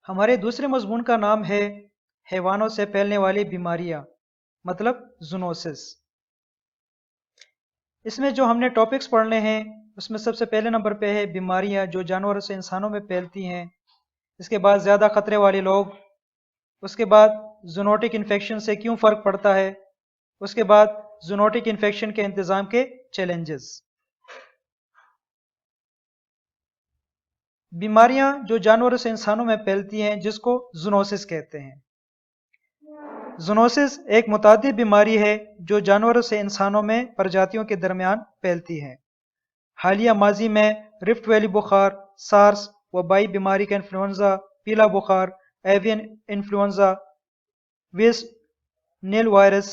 ہمارے دوسرے مضمون کا نام ہے حیوانوں سے پھیلنے والی بیماریاں، مطلب زونوسس۔ اس میں جو ہم نے ٹاپکس پڑھنے ہیں اس میں سب سے پہلے نمبر پہ ہے بیماریاں جو جانوروں سے انسانوں میں پھیلتی ہیں، اس کے بعد زیادہ خطرے والے لوگ، اس کے بعد زونوٹک انفیکشن سے کیوں فرق پڑتا ہے، اس کے بعد زونوٹک انفیکشن کے انتظام کے چیلنجز۔ بیماریاں جو جانوروں سے انسانوں میں پھیلتی ہیں جس کو زونوسس کہتے ہیں۔ زونوسس ایک متعدی بیماری ہے جو جانوروں سے انسانوں میں پرجاتیوں کے درمیان پھیلتی ہے۔ حالیہ ماضی میں رفٹ ویلی بخار، سارس، وبائی بیماری کا انفلوئنزا، پیلا بخار، ایوین انفلوئنزا، ویسٹ نیل وائرس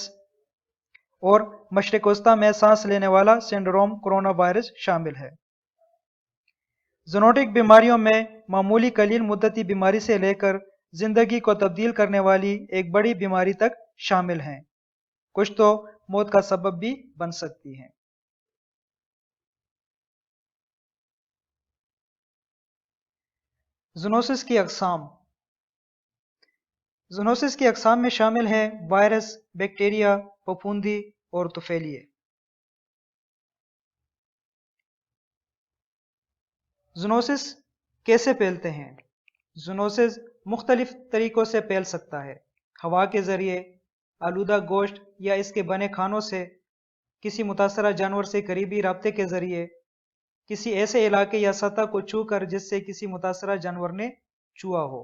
اور مشرق وسطی میں سانس لینے والا سنڈروم کرونا وائرس شامل ہے۔ زونوٹک بیماریوں میں معمولی قلیل مدتی بیماری سے لے کر زندگی کو تبدیل کرنے والی ایک بڑی بیماری تک شامل ہیں، کچھ تو موت کا سبب بھی بن سکتی ہیں۔ زونوسس کی اقسام۔ زونوسس کی اقسام میں شامل ہیں وائرس، بیکٹیریا، پھپھوندی اور طفیلیے۔ زونوسس کیسے پھیلتے ہیں؟ زونوسس مختلف طریقوں سے پھیل سکتا ہے: ہوا کے ذریعے، آلودہ گوشت یا اس کے بنے کھانوں سے، کسی متاثرہ جانور سے قریبی رابطے کے ذریعے، کسی ایسے علاقے یا سطح کو چھو کر جس سے کسی متاثرہ جانور نے چھوا ہو،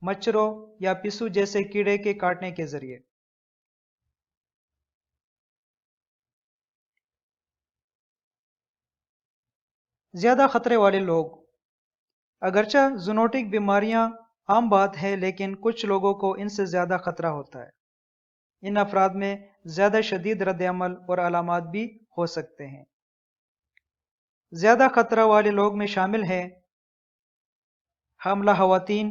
مچھروں یا پسو جیسے کیڑے کے کاٹنے کے ذریعے۔ زیادہ خطرے والے لوگ۔ اگرچہ زونوٹک بیماریاں عام بات ہے لیکن کچھ لوگوں کو ان سے زیادہ خطرہ ہوتا ہے۔ ان افراد میں زیادہ شدید رد عمل اور علامات بھی ہو سکتے ہیں۔ زیادہ خطرہ والے لوگ میں شامل ہیں حاملہ خواتین،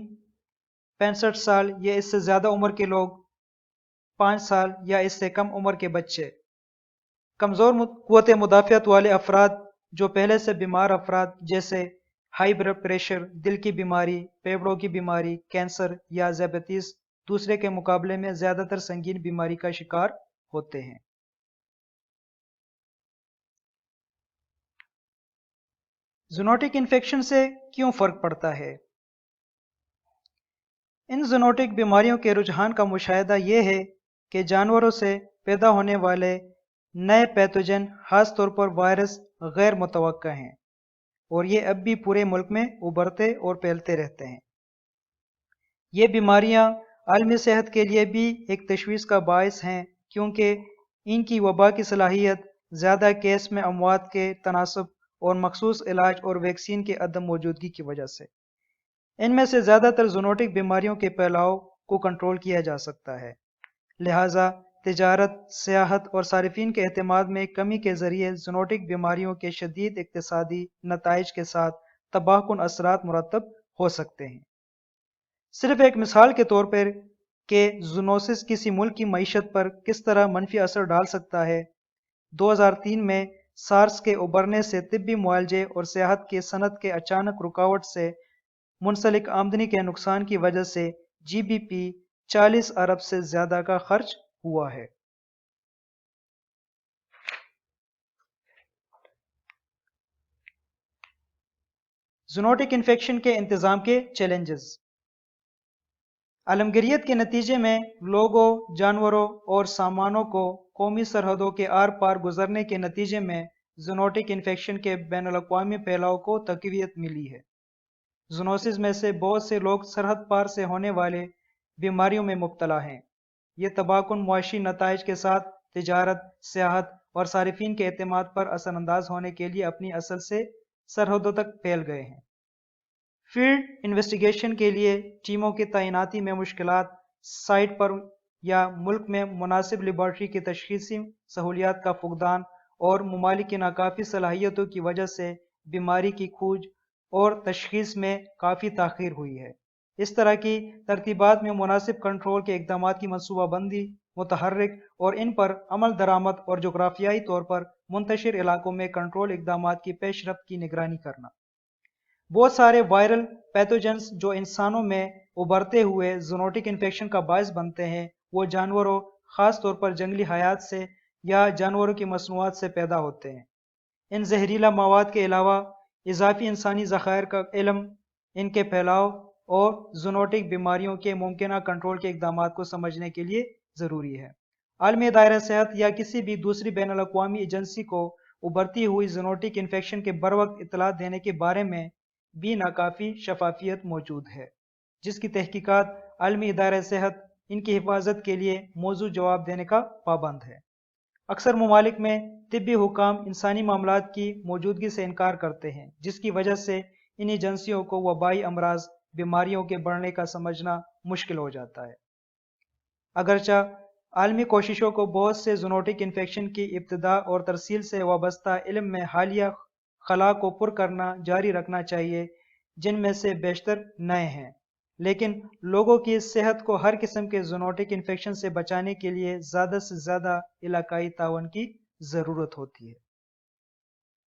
65 سال یا اس سے زیادہ عمر کے لوگ، 5 سال یا اس سے کم عمر کے بچے، کمزور قوت مدافعت والے افراد جو پہلے سے بیمار افراد جیسے ہائی بلڈ پریشر، دل کی بیماری، پھیپھڑوں کی بیماری، کینسر یا ذیابیطس دوسرے کے مقابلے میں زیادہ تر سنگین بیماری کا شکار ہوتے ہیں۔ زونوٹک انفیکشن سے کیوں فرق پڑتا ہے؟ ان زونوٹک بیماریوں کے رجحان کا مشاہدہ یہ ہے کہ جانوروں سے پیدا ہونے والے نئے پیتھوجن، خاص طور پر وائرس، غیر متوقع ہیں اور یہ اب بھی پورے ملک میں ابھرتے اور پھیلتے رہتے ہیں۔ یہ بیماریاں عالمی صحت کے لیے بھی ایک تشویش کا باعث ہیں کیونکہ ان کی وبا کی صلاحیت زیادہ کیس میں اموات کے تناسب اور مخصوص علاج اور ویکسین کے عدم موجودگی کی وجہ سے۔ ان میں سے زیادہ تر زونوٹک بیماریوں کے پھیلاؤ کو کنٹرول کیا جا سکتا ہے، لہٰذا تجارت، سیاحت اور صارفین کے اعتماد میں کمی کے ذریعے زونوٹک بیماریوں کے شدید اقتصادی نتائج کے ساتھ تباہ کن اثرات مرتب ہو سکتے ہیں۔ صرف ایک مثال کے طور پر کہ زونوسس کسی ملک کی معیشت پر کس طرح منفی اثر ڈال سکتا ہے، 2003 میں سارس کے ابھرنے سے طبی معالجے اور سیاحت کی صنعت کے اچانک رکاوٹ سے منسلک آمدنی کے نقصان کی وجہ سے جی ڈی پی 40 ارب سے زیادہ کا خرچ ہوا ہے۔ زونوٹک انفیکشن کے انتظام کے چیلنجز۔ عالمگیریت کے نتیجے میں لوگوں، جانوروں اور سامانوں کو قومی سرحدوں کے آر پار گزرنے کے نتیجے میں زونوٹک انفیکشن کے بین الاقوامی پھیلاؤ کو تقویت ملی ہے۔ زونوسس میں سے بہت سے لوگ سرحد پار سے ہونے والے بیماریوں میں مبتلا ہیں۔ یہ تباہ کن معاشی نتائج کے ساتھ تجارت، سیاحت اور صارفین کے اعتماد پر اثر انداز ہونے کے لیے اپنی اصل سے سرحدوں تک پھیل گئے ہیں۔ فیلڈ انویسٹیگیشن کے لیے ٹیموں کی تعیناتی میں مشکلات، سائٹ پر یا ملک میں مناسب لیبارٹری کی تشخیصی سہولیات کا فقدان اور ممالک کی ناکافی صلاحیتوں کی وجہ سے بیماری کی کھوج اور تشخیص میں کافی تاخیر ہوئی ہے۔ اس طرح کی ترتیبات میں مناسب کنٹرول کے اقدامات کی منصوبہ بندی، متحرک اور ان پر عمل درآمد اور جغرافیائی طور پر منتشر علاقوں میں کنٹرول اقدامات کی پیش رفت کی نگرانی کرنا۔ بہت سارے وائرل پیتھوجنس جو انسانوں میں ابھرتے ہوئے زونوٹک انفیکشن کا باعث بنتے ہیں وہ جانوروں، خاص طور پر جنگلی حیات سے یا جانوروں کی مصنوعات سے پیدا ہوتے ہیں۔ ان زہریلا مواد کے علاوہ اضافی انسانی ذخائر کا علم، ان کے پھیلاؤ اور زونوٹک بیماریوں کے ممکنہ کنٹرول کے اقدامات کو سمجھنے کے لیے ضروری ہے۔ عالمی ادارہ صحت یا کسی بھی دوسری بین الاقوامی ایجنسی کو ابھرتی ہوئی زونوٹک انفیکشن کے بروقت اطلاع دینے کے بارے میں بھی ناکافی شفافیت موجود ہے، جس کی تحقیقات عالمی ادارہ صحت ان کی حفاظت کے لیے موزوں جواب دینے کا پابند ہے۔ اکثر ممالک میں طبی حکام انسانی معاملات کی موجودگی سے انکار کرتے ہیں، جس کی وجہ سے ان ایجنسیوں کو وبائی امراض، بیماریوں کے بڑھنے کا سمجھنا مشکل ہو جاتا ہے۔ اگرچہ عالمی کوششوں کو بہت سے زونوٹک انفیکشن کی ابتدا اور ترسیل سے وابستہ علم میں حالیہ خلا کو پر کرنا جاری رکھنا چاہیے، جن میں سے بیشتر نئے ہیں، لیکن لوگوں کی صحت کو ہر قسم کے زونوٹک انفیکشن سے بچانے کے لیے زیادہ سے زیادہ علاقائی تعاون کی ضرورت ہوتی ہے۔